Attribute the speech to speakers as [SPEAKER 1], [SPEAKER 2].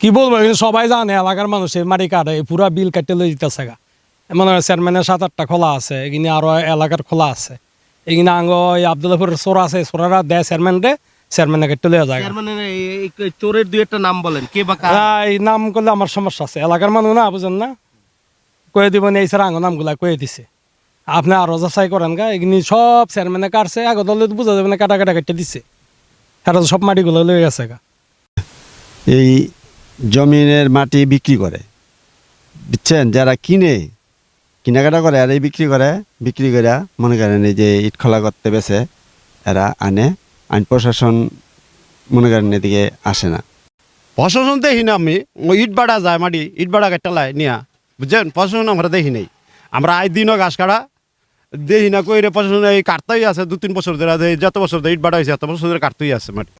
[SPEAKER 1] কি বলবো সবাই জানে এলাকার মানুষের মাটি কাটে পুরা বিল কাটতে লই যেতেছে গা মনে হয় চেয়ারম্যানের 7-8টা খোলা আছে এখানে আরো এলাকার খোলা আছে এখানে আঙ্গ আবদুল্লাপুরের চোর আছে চোরারা দেয় চেয়ারম্যানে কাটতে লইয়া যায়
[SPEAKER 2] চোরের দুই একটা নাম বলেন কে বা কারা?
[SPEAKER 1] এই নাম করলে আমার সমস্যা আছে এলাকার মানুষ না বুঝেন না কয়ে দিব এই স্যার আঙ্গ নামগুলা কয়ে দিছে আপনি আরো যাচাই করেন গা এগুলি সব চেয়ারম্যানে কাটছে আগে দলে বোঝা যাবে না কাটা কেটে দিছে তারা সব মাটিগুলো লয়ে গেছে গা
[SPEAKER 3] এই জমিনের মাটি বিক্রি করে বুঝছেন যারা কেনাকাটা করে আর এই বিক্রি করে মনে করেন এই যে ইট খোলা করতে বেছে এরা আইন প্রশাসন মনে করেন এদিকে আসে না।
[SPEAKER 4] প্রশাসন দেখি না আমি ওই ইট বাড়া যায় মাটি ইট বাড়া কাটালায় নিয়া বুঝছেন প্রশাসন আমরা দেখি নাই আমরা আই দিনও ঘাস কাটা দেখি না কইরে প্রশাসন এই কাটতেই আছে 2-3 বছর ধরে যত বছর ধরে ইট বাড়া হয়েছে এত বছর ধরে কাটতেই আছে মাটি।